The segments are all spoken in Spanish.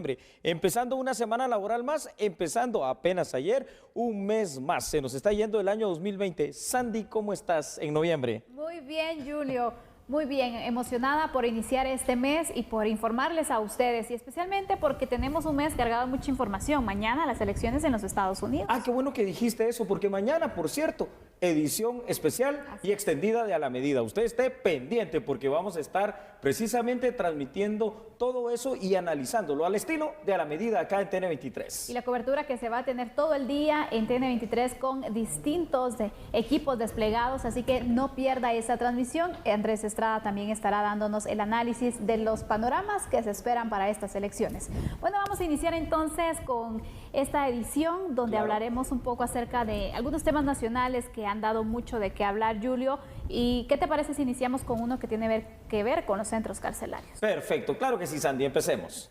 noviembre, empezando una semana laboral más, empezando apenas ayer, un mes más. Se nos está yendo el año 2020. Sandy, ¿cómo estás en noviembre? Muy bien, Julio. Muy bien, emocionada por iniciar este mes y por informarles a ustedes, y especialmente porque tenemos un mes cargado de mucha información. Mañana las elecciones en los Estados Unidos. Ah, qué bueno que dijiste eso, porque mañana, por cierto, edición especial y extendida de A la Medida. Usted esté pendiente porque vamos a estar precisamente transmitiendo todo eso y analizándolo al estilo de A la Medida acá en TN23. Y la cobertura que se va a tener todo el día en TN23 con distintos equipos desplegados, así que no pierda esa transmisión. Andrés Estrada también estará dándonos el análisis de los panoramas que se esperan para estas elecciones. Bueno, vamos a iniciar entonces con esta edición donde hablaremos un poco acerca de algunos temas nacionales que han dado mucho de qué hablar, Julio. ¿Y qué te parece si iniciamos con uno que tiene que ver con los centros carcelarios? Perfecto, claro que sí, Sandy, empecemos.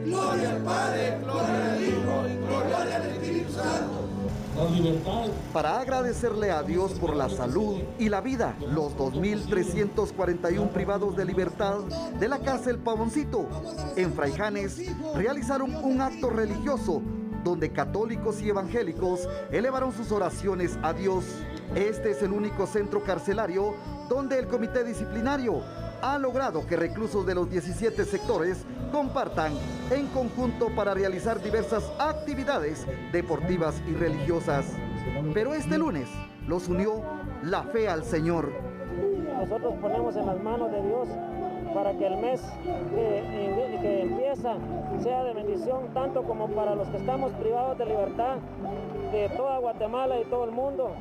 Gloria al Padre, gloria al Hijo y gloria al Espíritu Santo. Para agradecerle a Dios por la salud y la vida, los 2.341 privados de libertad de la cárcel Pavoncito en Fraijanes realizaron un acto religioso donde católicos y evangélicos elevaron sus oraciones a Dios. Este es el único centro carcelario donde el comité disciplinario ha logrado que reclusos de los 17 sectores compartan en conjunto para realizar diversas actividades deportivas y religiosas. Pero este lunes los unió la fe al Señor. Nosotros ponemos en las manos de Dios para que el mes que empieza sea de bendición, tanto como para los que estamos privados de libertad, de toda Guatemala y todo el mundo,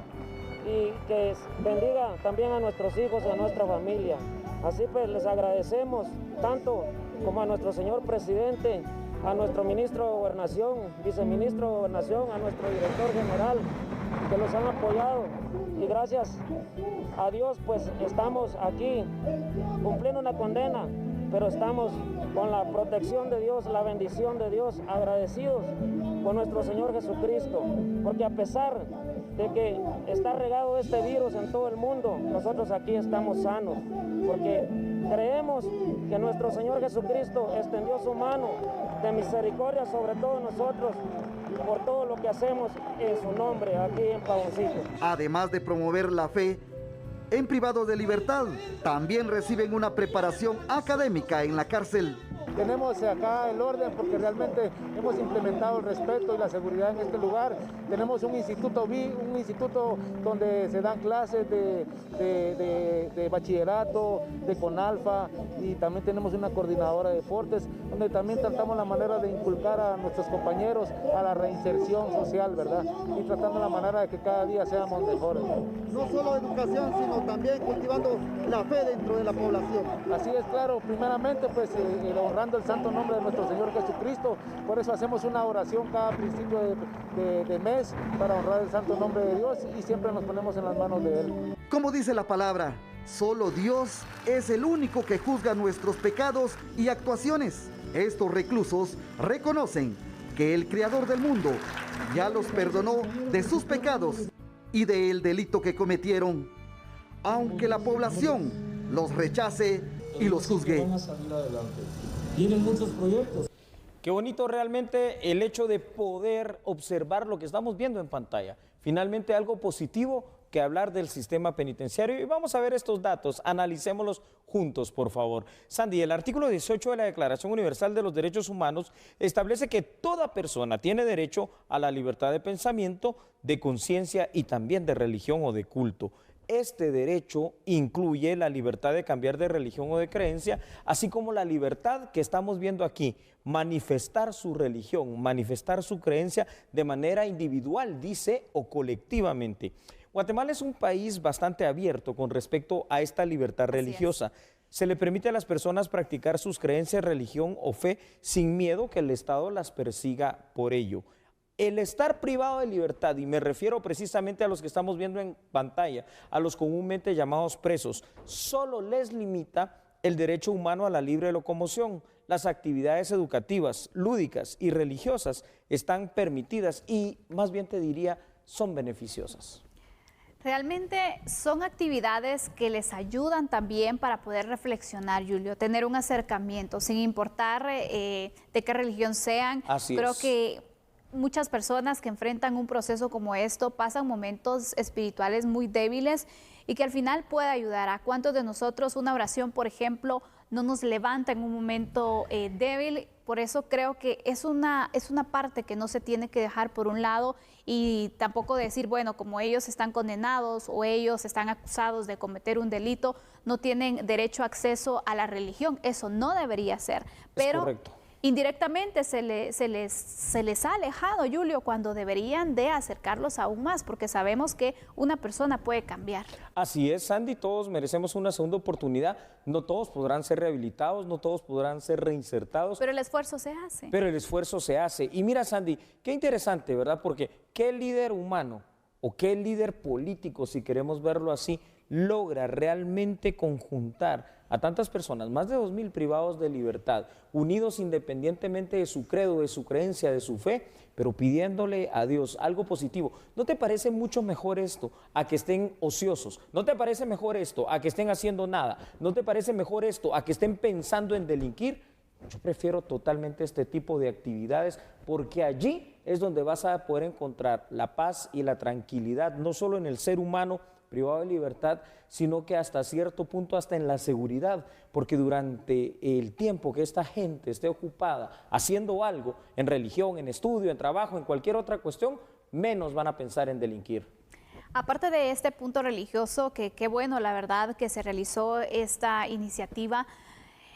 y que bendiga también a nuestros hijos y a nuestra familia. Así pues les agradecemos tanto como a nuestro señor presidente, a nuestro ministro de Gobernación, viceministro de Gobernación, a nuestro director general, que los han apoyado, y gracias a Dios pues estamos aquí cumpliendo una condena, pero estamos con la protección de Dios, la bendición de Dios, agradecidos con nuestro Señor Jesucristo, porque a pesar de que está regado este virus en todo el mundo, nosotros aquí estamos sanos, porque creemos que nuestro Señor Jesucristo extendió su mano de misericordia sobre todos nosotros por todo lo que hacemos en su nombre aquí en Pavoncito. Además de promover la fe en privados de libertad, también reciben una preparación académica en la cárcel. Tenemos acá el orden porque realmente hemos implementado el respeto y la seguridad en este lugar. Tenemos un instituto donde se dan clases de bachillerato, de CONALFA, y también tenemos una coordinadora de deportes, donde también tratamos la manera de inculcar a nuestros compañeros a la reinserción social, ¿verdad? Y tratando la manera de que cada día seamos mejores. No solo educación, sino también cultivando la fe dentro de la población. Así es, claro, primeramente pues honrando el santo nombre de nuestro Señor Jesucristo. Por eso hacemos una oración cada principio de mes para honrar el santo nombre de Dios, y siempre nos ponemos en las manos de Él. Como dice la palabra, solo Dios es el único que juzga nuestros pecados y actuaciones. Estos reclusos reconocen que el Creador del mundo ya los perdonó de sus pecados y del delito que cometieron, aunque la población los rechace y los juzgue. Tienen muchos proyectos. Qué bonito realmente el hecho de poder observar lo que estamos viendo en pantalla. Finalmente algo positivo que hablar del sistema penitenciario. Y vamos a ver estos datos, analicémoslos juntos, por favor. Sandy, el artículo 18 de la Declaración Universal de los Derechos Humanos establece que toda persona tiene derecho a la libertad de pensamiento, de conciencia y también de religión o de culto. Este derecho incluye la libertad de cambiar de religión o de creencia, así como la libertad que estamos viendo aquí, manifestar su religión, manifestar su creencia de manera individual, dice, o colectivamente. Guatemala es un país bastante abierto con respecto a esta libertad religiosa. Se le permite a las personas practicar sus creencias, religión o fe sin miedo que el Estado las persiga por ello. El estar privado de libertad, y me refiero precisamente a los que estamos viendo en pantalla, a los comúnmente llamados presos, solo les limita el derecho humano a la libre locomoción. Las actividades educativas, lúdicas y religiosas están permitidas y, más bien te diría, son beneficiosas. Realmente son actividades que les ayudan también para poder reflexionar, Julio, tener un acercamiento, sin importar de qué religión sean. Así Creo es. que muchas personas que enfrentan un proceso como esto pasan momentos espirituales muy débiles y que al final puede ayudar. ¿A cuántos de nosotros una oración, por ejemplo, no nos levanta en un momento débil? Por eso creo que es una parte que no se tiene que dejar por un lado y tampoco decir, bueno, como ellos están condenados o ellos están acusados de cometer un delito, no tienen derecho a acceso a la religión. Eso no debería ser. Pero correcto. Indirectamente se les ha alejado, Julio, cuando deberían de acercarlos aún más, porque sabemos que una persona puede cambiar. Así es, Sandy, todos merecemos una segunda oportunidad. No todos podrán ser rehabilitados, no todos podrán ser reinsertados. Pero el esfuerzo se hace. Pero el esfuerzo se hace. Y mira, Sandy, qué interesante, ¿verdad? Porque ¿qué líder humano o qué líder político, si queremos verlo así, logra realmente conjuntar a tantas personas, más de 2.000 privados de libertad, unidos independientemente de su credo, de su creencia, de su fe, pero pidiéndole a Dios algo positivo? ¿No te parece mucho mejor esto a que estén ociosos? ¿No te parece mejor esto a que estén haciendo nada? ¿No te parece mejor esto a que estén pensando en delinquir? Yo prefiero totalmente este tipo de actividades porque allí es donde vas a poder encontrar la paz y la tranquilidad, no solo en el ser humano privado de libertad, sino que hasta cierto punto hasta en la seguridad, porque durante el tiempo que esta gente esté ocupada haciendo algo, en religión, en estudio, en trabajo, en cualquier otra cuestión, menos van a pensar en delinquir. Aparte de este punto religioso, que qué bueno, la verdad, que se realizó esta iniciativa,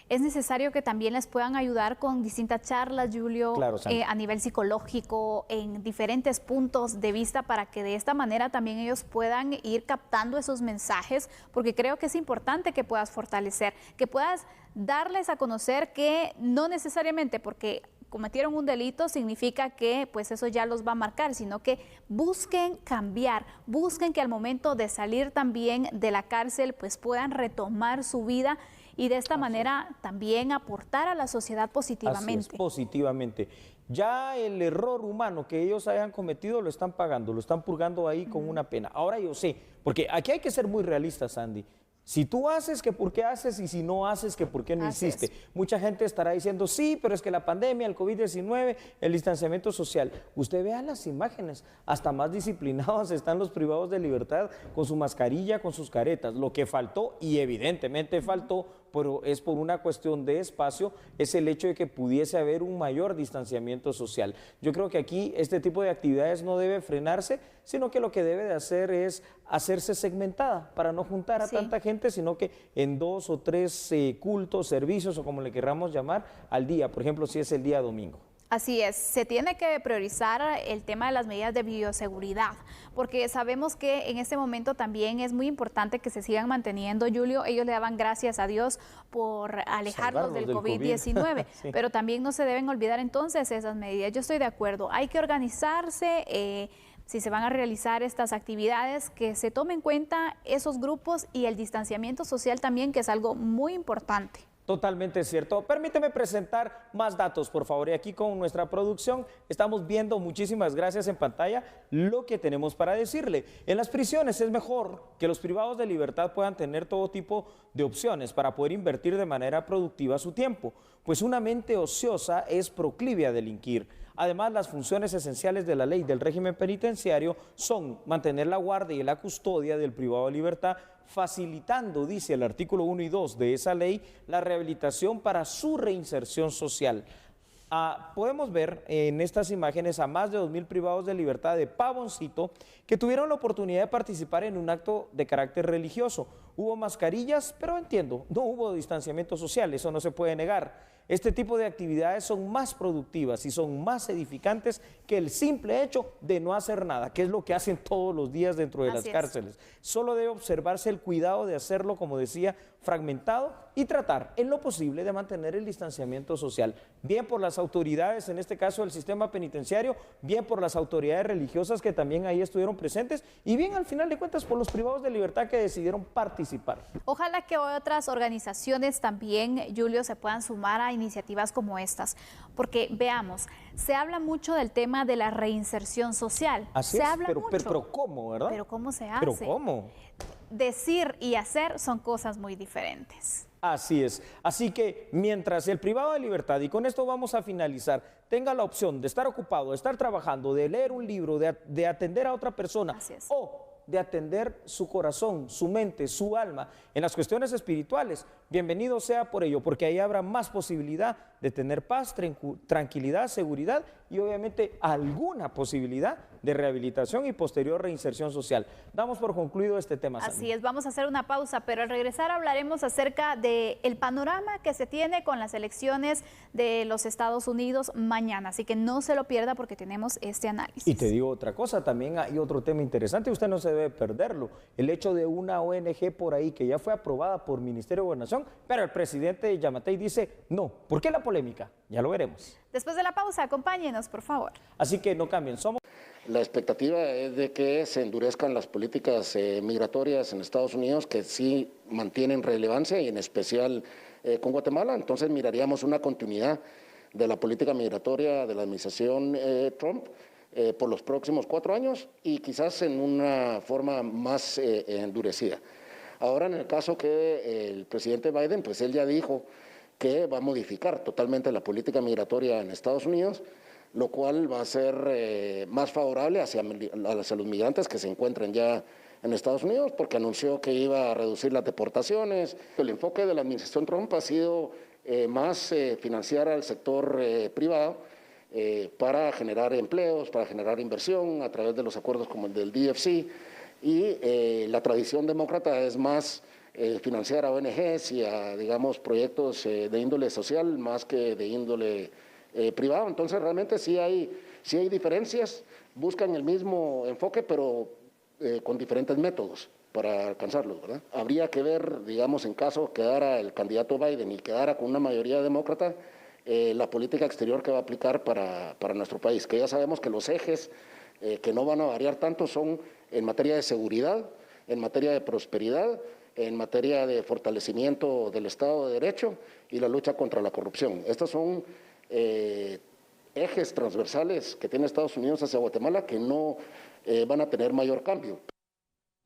es necesario que también les puedan ayudar con distintas charlas, Julio, claro, a nivel psicológico, en diferentes puntos de vista, para que de esta manera también ellos puedan ir captando esos mensajes, porque creo que es importante que puedas fortalecer, que puedas darles a conocer que no necesariamente porque cometieron un delito significa que pues eso ya los va a marcar, sino que busquen cambiar, busquen que al momento de salir también de la cárcel pues puedan retomar su vida y de esta manera también aportar a la sociedad positivamente. Así es, positivamente. Ya el error humano que ellos hayan cometido lo están pagando, lo están purgando ahí con una pena. Ahora yo sé, porque aquí hay que ser muy realistas, Sandy. Si tú haces, que por qué haces, y si no haces, que por qué no hiciste. Mucha gente estará diciendo, sí, pero es que la pandemia, el COVID-19, el distanciamiento social. Usted vea las imágenes, hasta más disciplinados están los privados de libertad con su mascarilla, con sus caretas. Lo que faltó, y evidentemente faltó, pero es por una cuestión de espacio, es el hecho de que pudiese haber un mayor distanciamiento social. Yo creo que aquí este tipo de actividades no debe frenarse, sino que lo que debe de hacer es hacerse segmentada para no juntar a tanta gente, sino que en 2 o 3 cultos, servicios o como le queramos llamar al día, por ejemplo, si es el día domingo. Así es, se tiene que priorizar el tema de las medidas de bioseguridad, porque sabemos que en este momento también es muy importante que se sigan manteniendo, Julio. Ellos le daban gracias a Dios por alejarlos del COVID-19, sí. Pero también no se deben olvidar entonces esas medidas. Yo estoy de acuerdo, hay que organizarse, si se van a realizar estas actividades, que se tome en cuenta esos grupos y el distanciamiento social también, que es algo muy importante. Totalmente cierto. Permíteme presentar más datos, por favor. Y aquí con nuestra producción estamos viendo, muchísimas gracias en pantalla, lo que tenemos para decirle. En las prisiones es mejor que los privados de libertad puedan tener todo tipo de opciones para poder invertir de manera productiva su tiempo, pues una mente ociosa es proclive a delinquir. Además, las funciones esenciales de la ley del régimen penitenciario son mantener la guardia y la custodia del privado de libertad, facilitando, dice el artículo 1 y 2 de esa ley, la rehabilitación para su reinserción social. Podemos ver en estas imágenes a más de 2.000 privados de libertad de Pavoncito que tuvieron la oportunidad de participar en un acto de carácter religioso. Hubo mascarillas, pero entiendo, no hubo distanciamiento social, eso no se puede negar. Este tipo de actividades son más productivas y son más edificantes que el simple hecho de no hacer nada, que es lo que hacen todos los días dentro de las cárceles. Solo debe observarse el cuidado de hacerlo, como decía, fragmentado y tratar en lo posible de mantener el distanciamiento social, bien por las autoridades, en este caso del sistema penitenciario, bien por las autoridades religiosas que también ahí estuvieron presentes y bien al final de cuentas por los privados de libertad que decidieron participar. Ojalá que otras organizaciones también, Julio, se puedan sumar a iniciativas como estas, porque veamos, se habla mucho del tema de la reinserción social. Así se es, habla mucho. pero ¿cómo, verdad? Pero ¿cómo se hace? ¿Pero cómo? Decir y hacer son cosas muy diferentes. Así es. Así que mientras el privado de libertad, y con esto vamos a finalizar, tenga la opción de estar ocupado, de estar trabajando, de leer un libro, de atender a otra persona o de atender su corazón, su mente, su alma en las cuestiones espirituales, bienvenido sea por ello, porque ahí habrá más posibilidad de tener paz, tranquilidad, seguridad y obviamente alguna posibilidad de rehabilitación y posterior reinserción social. Damos por concluido este tema, Sandy. Así es, vamos a hacer una pausa, pero al regresar hablaremos acerca del panorama que se tiene con las elecciones de los Estados Unidos mañana, así que no se lo pierda porque tenemos este análisis. Y te digo otra cosa, también hay otro tema interesante, usted no se debe perderlo, el hecho de una ONG por ahí que ya fue aprobada por Ministerio de Gobernación, pero el presidente Yamatei dice no. ¿Por qué la polémica? Ya lo veremos. Después de la pausa, acompáñenos, por favor. Así que no cambien, somos... La expectativa es de que se endurezcan las políticas migratorias en Estados Unidos, que sí mantienen relevancia, y en especial con Guatemala. Entonces miraríamos una continuidad de la política migratoria de la administración Trump por los próximos 4 años y quizás en una forma más endurecida. Ahora, en el caso que el presidente Biden, pues él ya dijo que va a modificar totalmente la política migratoria en Estados Unidos, lo cual va a ser más favorable hacia los migrantes que se encuentran ya en Estados Unidos, porque anunció que iba a reducir las deportaciones. El enfoque de la administración Trump ha sido más financiar al sector privado para generar empleos, para generar inversión a través de los acuerdos como el del DFC, y la tradición demócrata es más financiar a ONGs y a, digamos, proyectos de índole social más que de índole privado. Entonces realmente sí hay diferencias, buscan el mismo enfoque pero con diferentes métodos para alcanzarlos, ¿verdad? Habría que ver, digamos, en caso quedara el candidato Biden y quedara con una mayoría demócrata, la política exterior que va a aplicar para nuestro país, que ya sabemos que los ejes que no van a variar tanto son en materia de seguridad, en materia de prosperidad, en materia de fortalecimiento del Estado de Derecho y la lucha contra la corrupción. Estos son ejes transversales que tiene Estados Unidos hacia Guatemala que no van a tener mayor cambio.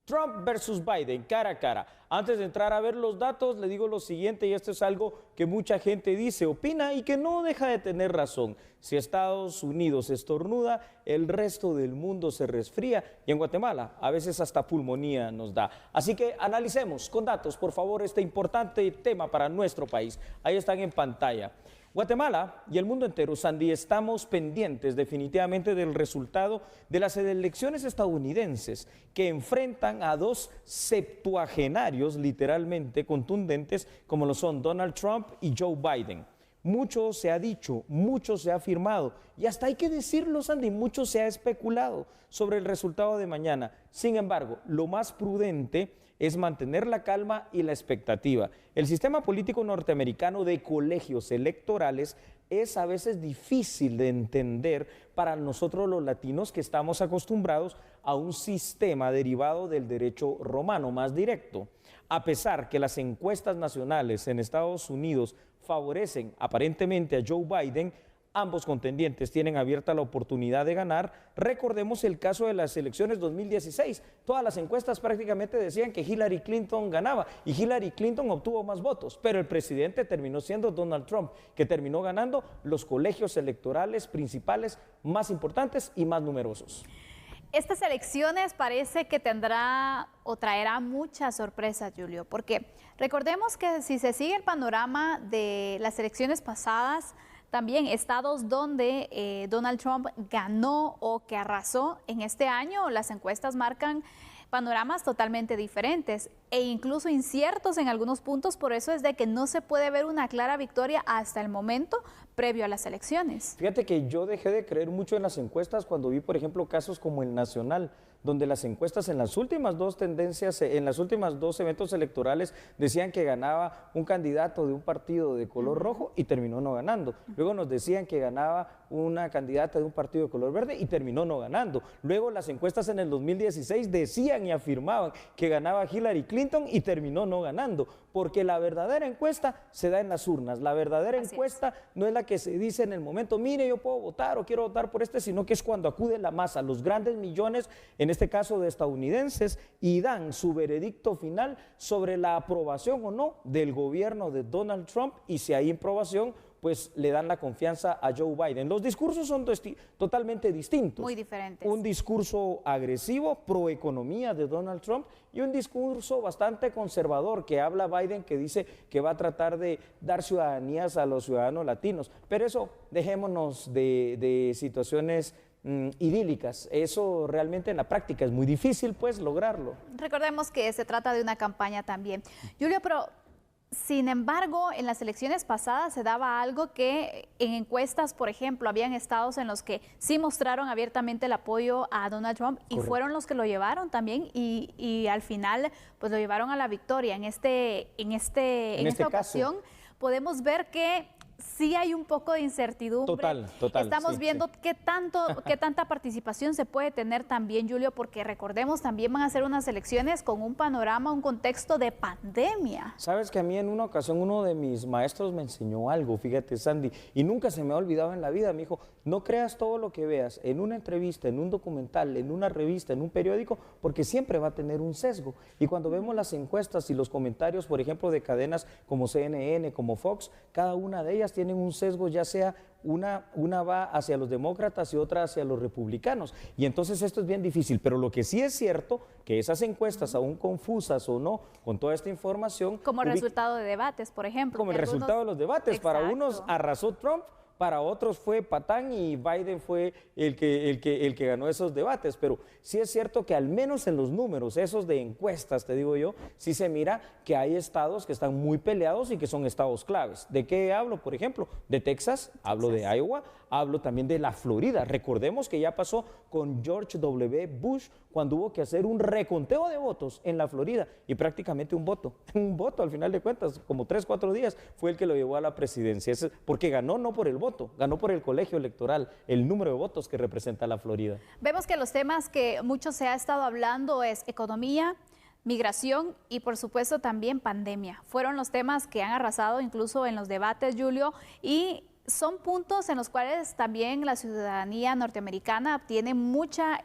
Trump versus Biden, cara a cara. Antes de entrar a ver los datos, le digo lo siguiente, y esto es algo que mucha gente dice, opina y que no deja de tener razón. Si Estados Unidos estornuda, el resto del mundo se resfría, y en Guatemala a veces hasta pulmonía nos da. Así que analicemos con datos, por favor, este importante tema para nuestro país. Ahí están en pantalla. Guatemala y el mundo entero, Sandy, estamos pendientes definitivamente del resultado de las elecciones estadounidenses que enfrentan a dos septuagenarios literalmente contundentes como lo son Donald Trump y Joe Biden. Mucho se ha dicho, mucho se ha afirmado y hasta hay que decirlo, Sandy, mucho se ha especulado sobre el resultado de mañana. Sin embargo, lo más prudente es mantener la calma y la expectativa. El sistema político norteamericano de colegios electorales es a veces difícil de entender para nosotros los latinos que estamos acostumbrados a un sistema derivado del derecho romano más directo. A pesar que las encuestas nacionales en Estados Unidos favorecen aparentemente a Joe Biden, ambos contendientes tienen abierta la oportunidad de ganar. Recordemos el caso de las elecciones 2016. Todas las encuestas prácticamente decían que Hillary Clinton ganaba y Hillary Clinton obtuvo más votos, pero el presidente terminó siendo Donald Trump, que terminó ganando los colegios electorales principales más importantes y más numerosos. Estas elecciones parece que tendrá o traerá muchas sorpresas, Julio, porque recordemos que si se sigue el panorama de las elecciones pasadas, también estados donde Donald Trump ganó o que arrasó en este año, las encuestas marcan panoramas totalmente diferentes e incluso inciertos en algunos puntos, por eso es de que no se puede ver una clara victoria hasta el momento previo a las elecciones. Fíjate que yo dejé de creer mucho en las encuestas cuando vi, por ejemplo, casos como el Nacional, donde las encuestas en las últimas dos tendencias, en las últimas dos eventos electorales decían que ganaba un candidato de un partido de color rojo y terminó no ganando. Luego nos decían que ganaba una candidata de un partido de color verde y terminó no ganando. Luego las encuestas en el 2016 decían y afirmaban que ganaba Hillary Clinton y terminó no ganando, porque la verdadera encuesta se da en las urnas. La verdadera encuesta no es la que se dice en el momento, mire, yo puedo votar o quiero votar por este, sino que es cuando acude la masa, los grandes millones, en este caso de estadounidenses, y dan su veredicto final sobre la aprobación o no del gobierno de Donald Trump, y si hay aprobación, pues le dan la confianza a Joe Biden. Los discursos son totalmente distintos. Muy diferentes. Un discurso agresivo, pro economía de Donald Trump, y un discurso bastante conservador que habla Biden, que dice que va a tratar de dar ciudadanías a los ciudadanos latinos. Pero eso, dejémonos de situaciones idílicas. Eso realmente en la práctica es muy difícil, pues, lograrlo. Recordemos que se trata de una campaña también. Julio, pero sin embargo, en las elecciones pasadas se daba algo que en encuestas, por ejemplo, habían estados en los que sí mostraron abiertamente el apoyo a Donald Trump y Correcto. fueron los que lo llevaron también y al final pues lo llevaron a la victoria. En esta ocasión podemos ver que sí hay un poco de incertidumbre. Total. Estamos sí, viendo sí. qué tanta participación se puede tener también, Julio, porque recordemos, también van a ser unas elecciones con un panorama, un contexto de pandemia. Sabes que a mí en una ocasión uno de mis maestros me enseñó algo, fíjate, Sandy, y nunca se me ha olvidado en la vida. Me dijo, no creas todo lo que veas en una entrevista, en un documental, en una revista, en un periódico, porque siempre va a tener un sesgo. Y cuando vemos las encuestas y los comentarios, por ejemplo, de cadenas como CNN, como Fox, cada una de ellas tienen un sesgo, ya sea una va hacia los demócratas y otra hacia los republicanos. Y entonces esto es bien difícil, pero lo que sí es cierto, que esas encuestas, aún confusas o no, con toda esta información... Como resultado de debates, por ejemplo. Como el resultado de los debates. Exacto. Para unos arrasó Trump, para otros fue patán y Biden fue el que ganó esos debates. Pero sí es cierto que al menos en los números, esos de encuestas, te digo yo, sí se mira que hay estados que están muy peleados y que son estados claves. ¿De qué hablo? Por ejemplo, de Texas, hablo de Iowa, hablo también de la Florida. Recordemos que ya pasó con George W. Bush cuando hubo que hacer un reconteo de votos en la Florida y prácticamente un voto al final de cuentas, como 3, 4 días, fue el que lo llevó a la presidencia. Porque ganó no por el voto, ganó por el colegio electoral, el número de votos que representa la Florida. Vemos que los temas que mucho se ha estado hablando es economía, migración y por supuesto también pandemia. Fueron los temas que han arrasado incluso en los debates, Julio, y son puntos en los cuales también la ciudadanía norteamericana tiene mucha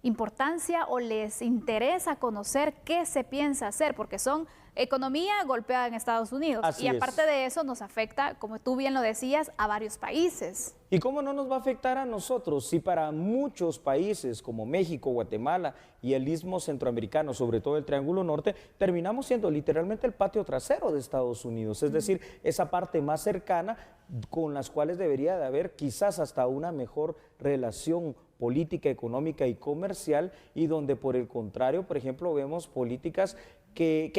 importancia o les interesa conocer qué se piensa hacer, porque son economía golpeada en Estados Unidos. Así y aparte de eso nos afecta, como tú bien lo decías, a varios países. ¿Y cómo no nos va a afectar a nosotros si para muchos países como México, Guatemala y el Istmo Centroamericano, sobre todo el Triángulo Norte, terminamos siendo literalmente el patio trasero de Estados Unidos? Es decir, esa parte más cercana con las cuales debería de haber quizás hasta una mejor relación política, económica y comercial, y donde por el contrario, por ejemplo, vemos políticas que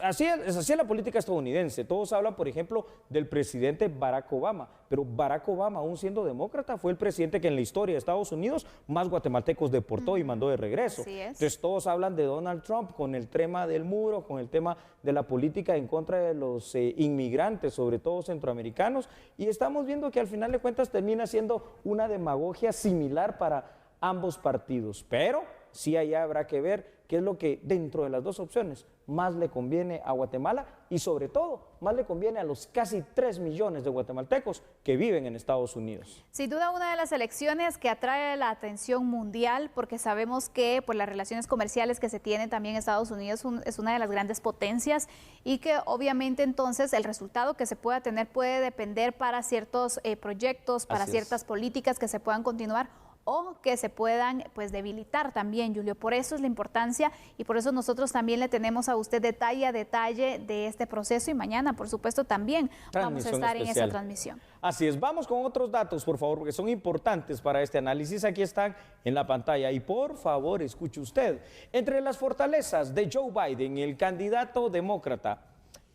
así es la política estadounidense. Todos hablan, por ejemplo, del presidente Barack Obama, pero Barack Obama, aún siendo demócrata, fue el presidente que en la historia de Estados Unidos más guatemaltecos deportó y mandó de regreso. Así es. Entonces todos hablan de Donald Trump con el tema del muro, con el tema de la política en contra de los inmigrantes, sobre todo centroamericanos, y estamos viendo que al final de cuentas termina siendo una demagogia similar para ambos partidos, pero sí allá habrá que ver qué es lo que dentro de las dos opciones más le conviene a Guatemala y sobre todo más le conviene a los casi 3 millones de guatemaltecos que viven en Estados Unidos. Sin duda una de las elecciones que atrae la atención mundial, porque sabemos que pues, las relaciones comerciales que se tienen también en Estados Unidos es una de las grandes potencias y que obviamente entonces el resultado que se pueda tener puede depender para ciertos proyectos, para ciertas políticas que se puedan continuar o que se puedan pues debilitar también, Julio. Por eso es la importancia y por eso nosotros también le tenemos a usted detalle a detalle de este proceso y mañana, por supuesto, también vamos a estar en esa transmisión. Así es, vamos con otros datos, por favor, porque son importantes para este análisis. Aquí están en la pantalla y por favor, escuche usted. Entre las fortalezas de Joe Biden, el candidato demócrata,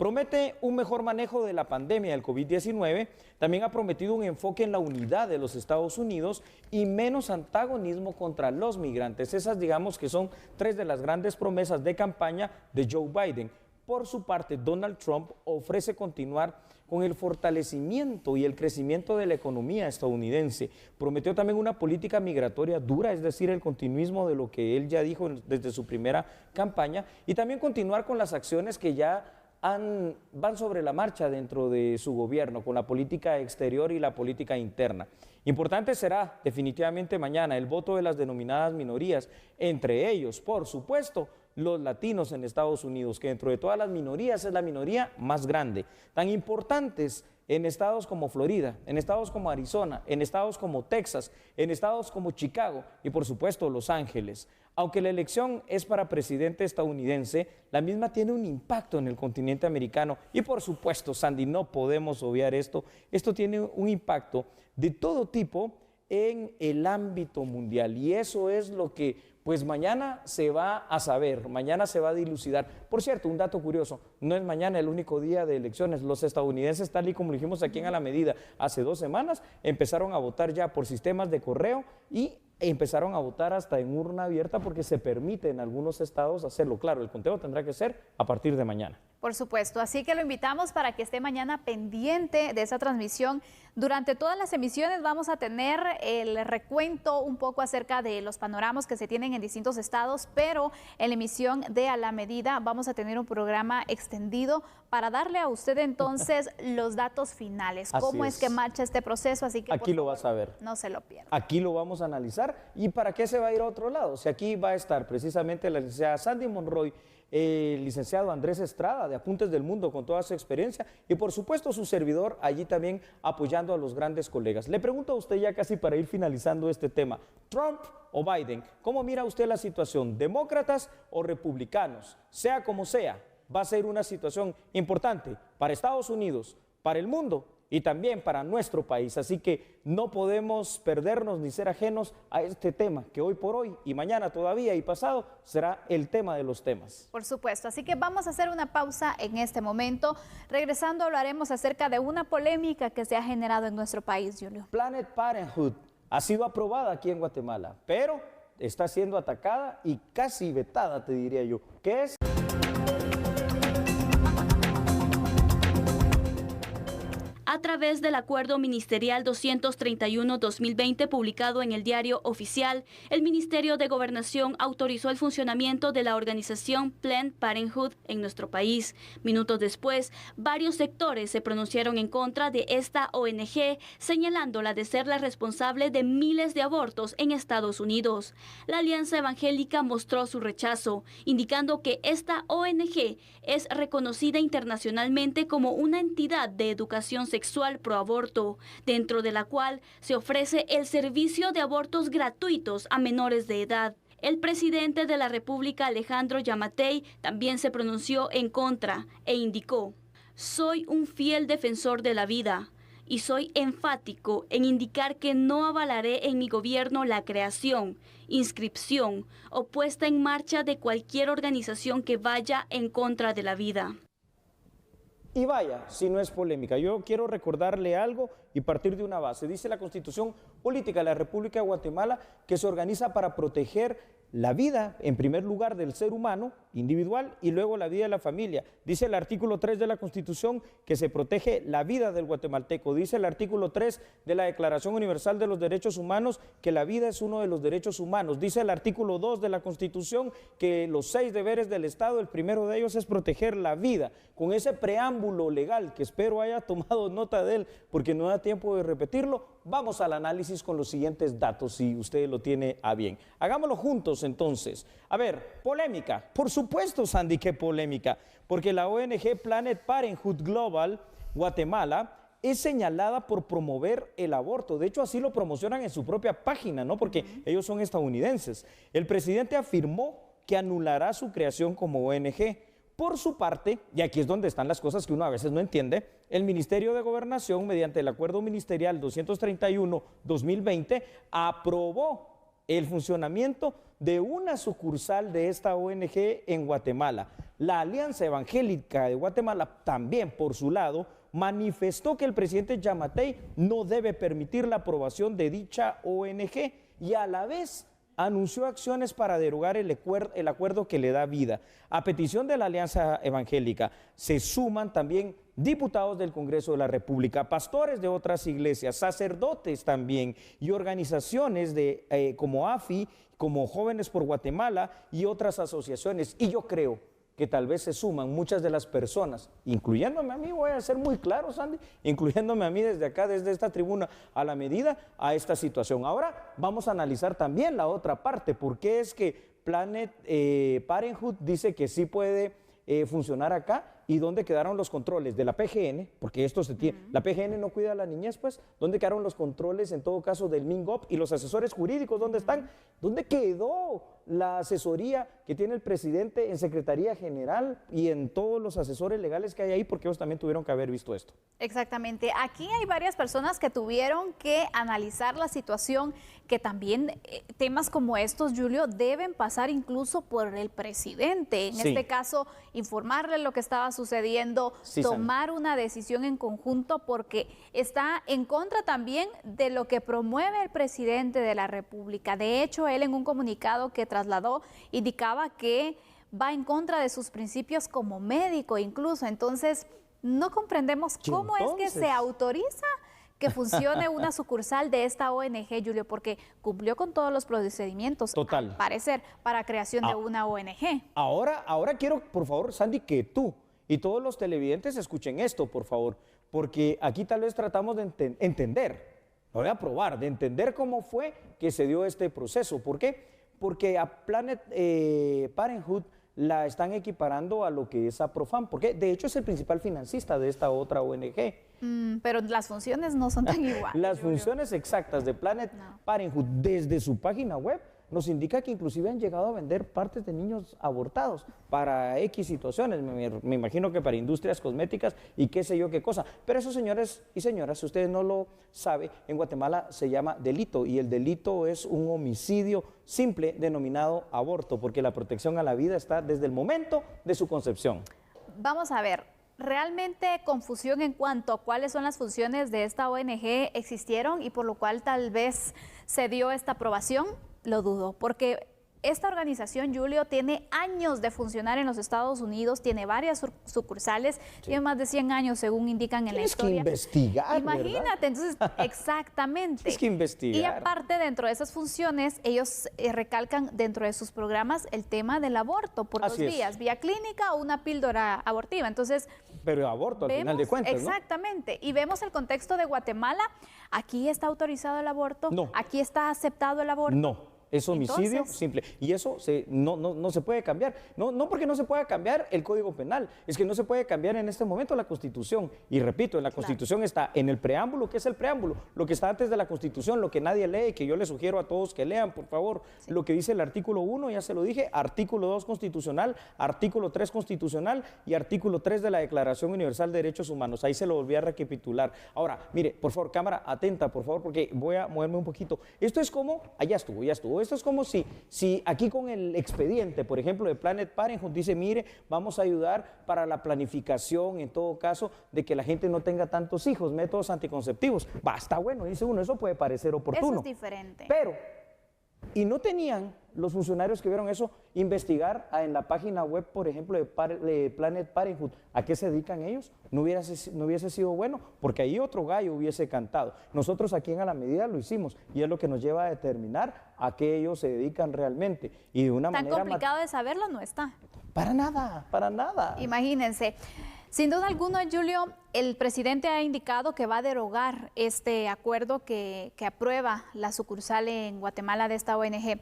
Promete un mejor manejo de la pandemia del COVID-19, también ha prometido un enfoque en la unidad de los Estados Unidos y menos antagonismo contra los migrantes. Esas, digamos, que son tres de las grandes promesas de campaña de Joe Biden. Por su parte, Donald Trump ofrece continuar con el fortalecimiento y el crecimiento de la economía estadounidense. Prometió también una política migratoria dura, es decir, el continuismo de lo que él ya dijo desde su primera campaña, y también continuar con las acciones que ya van sobre la marcha dentro de su gobierno, con la política exterior y la política interna. Importante será definitivamente mañana el voto de las denominadas minorías, entre ellos, por supuesto, los latinos en Estados Unidos, que dentro de todas las minorías es la minoría más grande, tan importantes en estados como Florida, en estados como Arizona, en estados como Texas, en estados como Chicago y por supuesto Los Ángeles. Aunque la elección es para presidente estadounidense, la misma tiene un impacto en el continente americano y por supuesto, Sandy, no podemos obviar esto tiene un impacto de todo tipo en el ámbito mundial y eso es lo que pues mañana se va a saber, mañana se va a dilucidar. Por cierto, un dato curioso, no es mañana el único día de elecciones. Los estadounidenses, tal y como lo dijimos aquí en A la Medida, hace 2 semanas, empezaron a votar ya por sistemas de correo y empezaron a votar hasta en urna abierta porque se permite en algunos estados hacerlo. Claro, el conteo tendrá que ser a partir de mañana. Por supuesto, así que lo invitamos para que esté mañana pendiente de esa transmisión. Durante todas las emisiones vamos a tener el recuento un poco acerca de los panoramas que se tienen en distintos estados, pero en la emisión de A la Medida vamos a tener un programa extendido para darle a usted entonces los datos finales, cómo es que marcha este proceso, así que aquí lo vas a ver. No se lo pierda. Aquí lo vamos a analizar y para qué se va a ir a otro lado. Si aquí va a estar precisamente la licenciada Sandy Monroy, el licenciado Andrés Estrada de Apuntes del Mundo con toda su experiencia y por supuesto su servidor allí también apoyando a los grandes colegas. Le pregunto a usted ya casi para ir finalizando este tema, ¿Trump o Biden? ¿Cómo mira usted la situación? ¿Demócratas o republicanos? Sea como sea, va a ser una situación importante para Estados Unidos, para el mundo y también para nuestro país. Así que no podemos perdernos ni ser ajenos a este tema que hoy por hoy y mañana todavía y pasado será el tema de los temas. Por supuesto, así que vamos a hacer una pausa en este momento. Regresando hablaremos acerca de una polémica que se ha generado en nuestro país, Julio. Planned Parenthood ha sido aprobada aquí en Guatemala, pero está siendo atacada y casi vetada, te diría yo. ¿Qué es? A través del Acuerdo Ministerial 231-2020 publicado en el Diario Oficial, el Ministerio de Gobernación autorizó el funcionamiento de la organización Planned Parenthood en nuestro país. Minutos después, varios sectores se pronunciaron en contra de esta ONG, señalándola de ser la responsable de miles de abortos en Estados Unidos. La Alianza Evangélica mostró su rechazo, indicando que esta ONG es reconocida internacionalmente como una entidad de educación sexual pro aborto, dentro de la cual se ofrece el servicio de abortos gratuitos a menores de edad. El presidente de la República, Alejandro Yamatei, también se pronunció en contra e indicó: "Soy un fiel defensor de la vida y soy enfático en indicar que no avalaré en mi gobierno la creación, inscripción o puesta en marcha de cualquier organización que vaya en contra de la vida". Y vaya, si no es polémica, yo quiero recordarle algo y partir de una base. Dice la Constitución Política de la República de Guatemala que se organiza para proteger la vida, en primer lugar, del ser humano individual y luego la vida de la familia. Dice el artículo 3 de la Constitución que se protege la vida del guatemalteco. Dice el artículo 3 de la Declaración Universal de los Derechos Humanos que la vida es uno de los derechos humanos. Dice el artículo 2 de la Constitución que los 6 deberes del Estado, el primero de ellos es proteger la vida. Con ese preámbulo legal, que espero haya tomado nota de él, porque no da tiempo de repetirlo, vamos al análisis con los siguientes datos, si usted lo tiene a bien. Hagámoslo juntos entonces. A ver, polémica. Por supuesto, Sandy, qué polémica, porque la ONG Planned Parenthood Global Guatemala es señalada por promover el aborto. De hecho, así lo promocionan en su propia página, ¿no? Porque ellos son estadounidenses. El presidente afirmó que anulará su creación como ONG. Por su parte, y aquí es donde están las cosas que uno a veces no entiende, el Ministerio de Gobernación, mediante el Acuerdo Ministerial 231-2020, aprobó el funcionamiento de una sucursal de esta ONG en Guatemala. La Alianza Evangélica de Guatemala también, por su lado, manifestó que el presidente Giammattei no debe permitir la aprobación de dicha ONG y a la vez anunció acciones para derogar el acuerdo que le da vida. A petición de la Alianza Evangélica se suman también diputados del Congreso de la República, pastores de otras iglesias, sacerdotes también y organizaciones como AFI, como Jóvenes por Guatemala y otras asociaciones. Y yo creo que tal vez se suman muchas de las personas, incluyéndome a mí, voy a ser muy claro, Sandy, incluyéndome a mí desde acá, desde esta tribuna, a la medida a esta situación. Ahora vamos a analizar también la otra parte, porque es que Planned Parenthood dice que sí puede funcionar acá, y dónde quedaron los controles de la PGN, porque esto se tiene, la PGN no cuida a la niñez, pues, ¿dónde quedaron los controles en todo caso del MINGOP y los asesores jurídicos? ¿Dónde están? ¿Dónde quedó la asesoría que tiene el presidente en Secretaría General y en todos los asesores legales que hay ahí? Porque ellos también tuvieron que haber visto esto. Exactamente. Aquí hay varias personas que tuvieron que analizar la situación, que también temas como estos, Julio, deben pasar incluso por el presidente. En este caso, informarle lo que estaba sucediendo, tomar una decisión en conjunto, porque está en contra también de lo que promueve el presidente de la República. De hecho, él en un comunicado que trasladó indicaba que va en contra de sus principios como médico incluso. Entonces, no comprendemos cómo es que se autoriza que funcione una sucursal de esta ONG, Julio, porque cumplió con todos los procedimientos, al parecer, para creación de una ONG. Ahora quiero, por favor, Sandy, que tú y todos los televidentes escuchen esto, por favor, porque aquí tal vez tratamos de entender, lo voy a probar, de entender cómo fue que se dio este proceso. ¿Por qué? Porque a Planned Parenthood la están equiparando a lo que es a Profam, porque de hecho es el principal financista de esta otra ONG. Pero las funciones no son tan iguales. Las funciones exactas de Planned Parenthood desde su página web nos indica que inclusive han llegado a vender partes de niños abortados para X situaciones, me imagino que para industrias cosméticas y qué sé yo qué cosa. Pero eso, señores y señoras, si ustedes no lo saben, en Guatemala se llama delito, y el delito es un homicidio simple denominado aborto, porque la protección a la vida está desde el momento de su concepción. Vamos a ver, realmente confusión en cuanto a cuáles son las funciones de esta ONG existieron, y por lo cual tal vez se dio esta aprobación. Lo dudo, porque esta organización, Julio, tiene años de funcionar en los Estados Unidos, tiene varias sucursales, tiene más de 100 años, según indican en la historia. Tienes que investigar, imagínate, ¿verdad? Entonces, exactamente. Tienes que investigar. Y aparte, dentro de esas funciones, ellos recalcan dentro de sus programas el tema del aborto por dos vías, vía clínica o una píldora abortiva. Entonces, pero aborto al final de cuentas, ¿no? Exactamente. Y vemos el contexto de Guatemala. ¿Aquí está autorizado el aborto? No. ¿Aquí está aceptado el aborto? No. Es homicidio simple. Y eso no se puede cambiar. No porque no se pueda cambiar el Código Penal, es que no se puede cambiar en este momento la Constitución. Y repito, en la Constitución está en el preámbulo. ¿Qué es el preámbulo? Lo que está antes de la Constitución, lo que nadie lee, que yo les sugiero a todos que lean, por favor. Lo que dice el artículo 1, ya se lo dije, artículo 2 constitucional, artículo 3 constitucional y artículo 3 de la Declaración Universal de Derechos Humanos. Ahí se lo volví a recapitular. Ahora, mire, por favor, cámara, atenta, por favor, porque voy a moverme un poquito. Esto es como, ya estuvo. Esto es como si aquí con el expediente, por ejemplo, de Planned Parenthood dice, mire, vamos a ayudar para la planificación, en todo caso, de que la gente no tenga tantos hijos, métodos anticonceptivos. Está bueno, dice uno, eso puede parecer oportuno. Eso es diferente. Pero, y no tenían los funcionarios que vieron eso, investigar en la página web, por ejemplo, de Planned Parenthood, ¿a qué se dedican ellos? No hubiese sido bueno, porque ahí otro gallo hubiese cantado. Nosotros aquí en A la Medida lo hicimos, y es lo que nos lleva a determinar a qué ellos se dedican realmente. Y de una manera... ¿Tan complicado de saberlo? No está. Para nada, para nada. Imagínense. Sin duda alguna, Julio, el presidente ha indicado que va a derogar este acuerdo que aprueba la sucursal en Guatemala de esta ONG.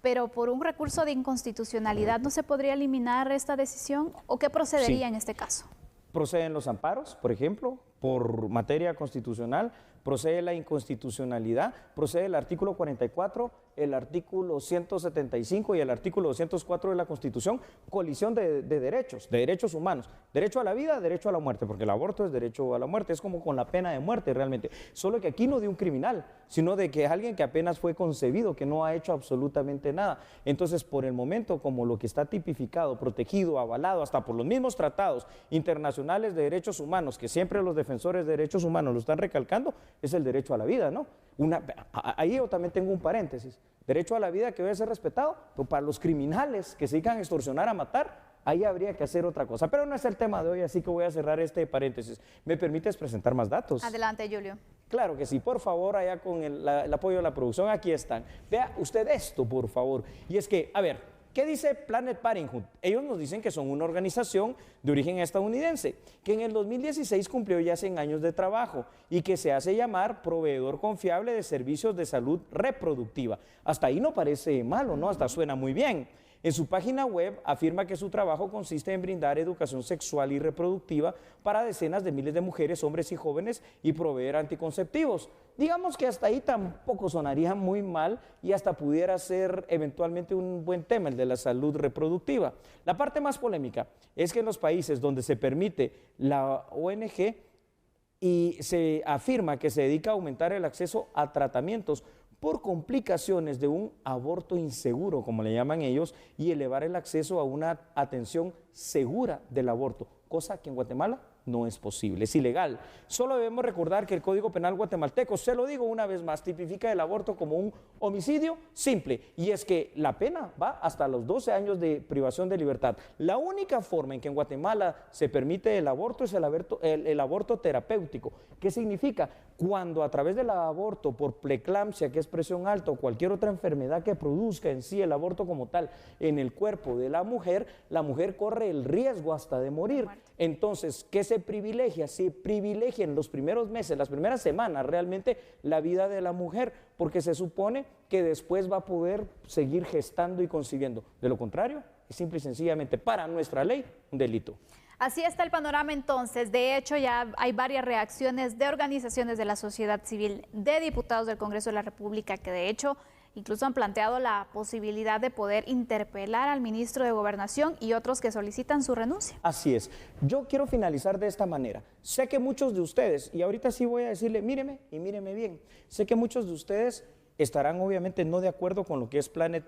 Pero por un recurso de inconstitucionalidad, ¿no se podría eliminar esta decisión? ¿O qué procedería en este caso? Proceden los amparos, por ejemplo, por materia constitucional, procede la inconstitucionalidad, procede el artículo 44 el artículo 175 y el artículo 204 de la Constitución, colisión de derechos humanos, derecho a la vida, derecho a la muerte, porque el aborto es derecho a la muerte, es como con la pena de muerte realmente, solo que aquí no de un criminal, sino de que es alguien que apenas fue concebido, que no ha hecho absolutamente nada. Entonces, por el momento, como lo que está tipificado, protegido, avalado, hasta por los mismos tratados internacionales de derechos humanos, que siempre los defensores de derechos humanos lo están recalcando, es el derecho a la vida, ¿no? Ahí yo también tengo un paréntesis. Derecho a la vida que debe ser respetado, pero para los criminales que se dedican a extorsionar, a matar, ahí habría que hacer otra cosa. Pero no es el tema de hoy, así que voy a cerrar este paréntesis. ¿Me permites presentar más datos? Adelante, Julio. Claro que sí, por favor, allá con el apoyo de la producción, aquí están. Vea usted esto, por favor. Y es que, a ver, ¿qué dice Planned Parenthood? Ellos nos dicen que son una organización de origen estadounidense, que en el 2016 cumplió ya 100 años de trabajo y que se hace llamar proveedor confiable de servicios de salud reproductiva. Hasta ahí no parece malo, ¿no? Hasta suena muy bien. En su página web afirma que su trabajo consiste en brindar educación sexual y reproductiva para decenas de miles de mujeres, hombres y jóvenes y proveer anticonceptivos. Digamos que hasta ahí tampoco sonaría muy mal y hasta pudiera ser eventualmente un buen tema el de la salud reproductiva. La parte más polémica es que en los países donde se permite la ONG y se afirma que se dedica a aumentar el acceso a tratamientos por complicaciones de un aborto inseguro, como le llaman ellos, y elevar el acceso a una atención segura del aborto, cosa que en Guatemala no es posible, es ilegal. Solo debemos recordar que el Código Penal guatemalteco, se lo digo una vez más, tipifica el aborto como un homicidio simple, y es que la pena va hasta los 12 años de privación de libertad. La única forma en que en Guatemala se permite el aborto es el aborto terapéutico. ¿Qué significa? Cuando a través del aborto por preeclampsia, que es presión alta, o cualquier otra enfermedad que produzca en sí el aborto como tal en el cuerpo de la mujer corre el riesgo hasta de morir. Entonces, ¿qué se privilegia? Se privilegia en los primeros meses, las primeras semanas realmente la vida de la mujer, porque se supone que después va a poder seguir gestando y concibiendo. De lo contrario, es simple y sencillamente para nuestra ley un delito. Así está el panorama entonces. De hecho, ya hay varias reacciones de organizaciones de la sociedad civil, de diputados del Congreso de la República, que de hecho incluso han planteado la posibilidad de poder interpelar al ministro de Gobernación y otros que solicitan su renuncia. Así es. Yo quiero finalizar de esta manera. Sé que muchos de ustedes, y ahorita sí voy a decirle, míreme y míreme bien, sé que muchos de ustedes estarán obviamente no de acuerdo con lo que es Planned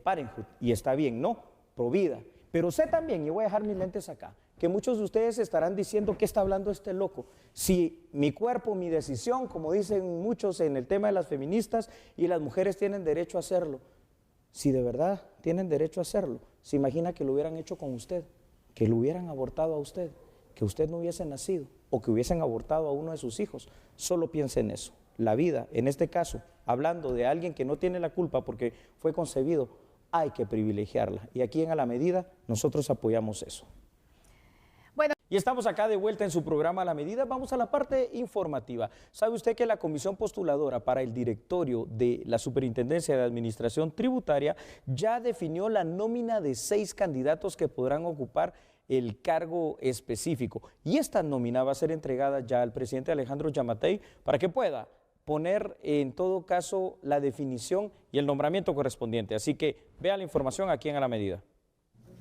Parenthood, y está bien, ¿no? Provida. Pero sé también, y voy a dejar mis lentes acá, que muchos de ustedes estarán diciendo, ¿qué está hablando este loco? Si mi cuerpo, mi decisión, como dicen muchos en el tema de las feministas, y las mujeres tienen derecho a hacerlo. Si de verdad tienen derecho a hacerlo, se imagina que lo hubieran hecho con usted, que lo hubieran abortado a usted, que usted no hubiese nacido, o que hubiesen abortado a uno de sus hijos. Solo piense en eso. La vida, en este caso, hablando de alguien que no tiene la culpa porque fue concebido, hay que privilegiarla. Y aquí en A la Medida nosotros apoyamos eso. Bueno. Y estamos acá de vuelta en su programa A la Medida. Vamos a la parte informativa. ¿Sabe usted que la comisión postuladora para el directorio de la Superintendencia de Administración Tributaria ya definió la nómina de 6 candidatos que podrán ocupar el cargo específico? Y esta nómina va a ser entregada ya al presidente Alejandro Yamatei para que pueda poner en todo caso la definición y el nombramiento correspondiente. Así que vea la información aquí en A la Medida.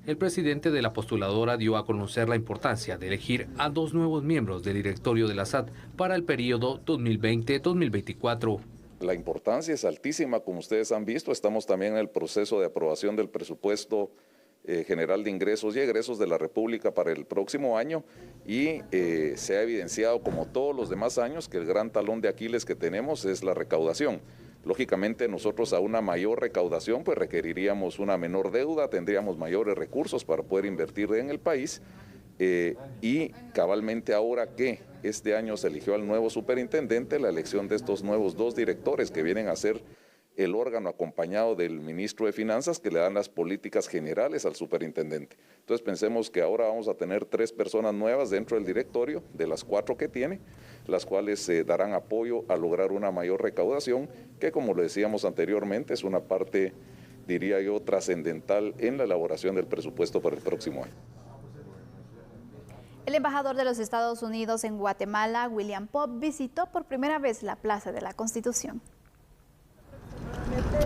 El presidente de la postuladora dio a conocer la importancia de elegir a 2 nuevos miembros del directorio de la SAT para el periodo 2020-2024. La importancia es altísima, como ustedes han visto. Estamos también en el proceso de aprobación del presupuesto general de ingresos y egresos de la República para el próximo año y se ha evidenciado, como todos los demás años, que el gran talón de Aquiles que tenemos es la recaudación. Lógicamente nosotros a una mayor recaudación pues requeriríamos una menor deuda, tendríamos mayores recursos para poder invertir en el país y cabalmente ahora que este año se eligió al nuevo superintendente, la elección de estos nuevos 2 directores que vienen a ser el órgano acompañado del ministro de Finanzas que le dan las políticas generales al superintendente. Entonces pensemos que ahora vamos a tener 3 personas nuevas dentro del directorio, de las 4 que tiene, las cuales darán apoyo a lograr una mayor recaudación, que como lo decíamos anteriormente es una parte, diría yo, trascendental en la elaboración del presupuesto para el próximo año. El embajador de los Estados Unidos en Guatemala, William Popp, visitó por primera vez la Plaza de la Constitución.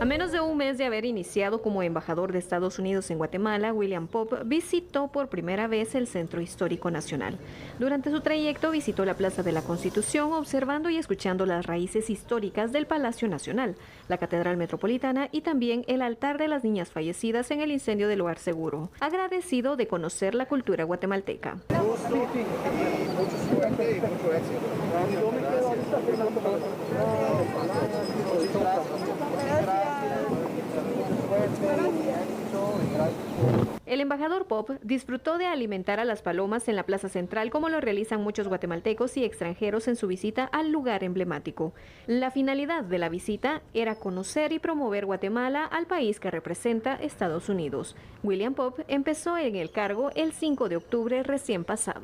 A menos de un mes de haber iniciado como embajador de Estados Unidos en Guatemala, William Pope visitó por primera vez el Centro Histórico Nacional. Durante su trayecto visitó la Plaza de la Constitución, observando y escuchando las raíces históricas del Palacio Nacional, la Catedral Metropolitana y también el altar de las niñas fallecidas en el incendio del Lugar Seguro, agradecido de conocer la cultura guatemalteca. El embajador Pope disfrutó de alimentar a las palomas en la plaza central, como lo realizan muchos guatemaltecos y extranjeros en su visita al lugar emblemático. La finalidad de la visita era conocer y promover Guatemala al país que representa Estados Unidos. William Pope empezó en el cargo el 5 de octubre recién pasado.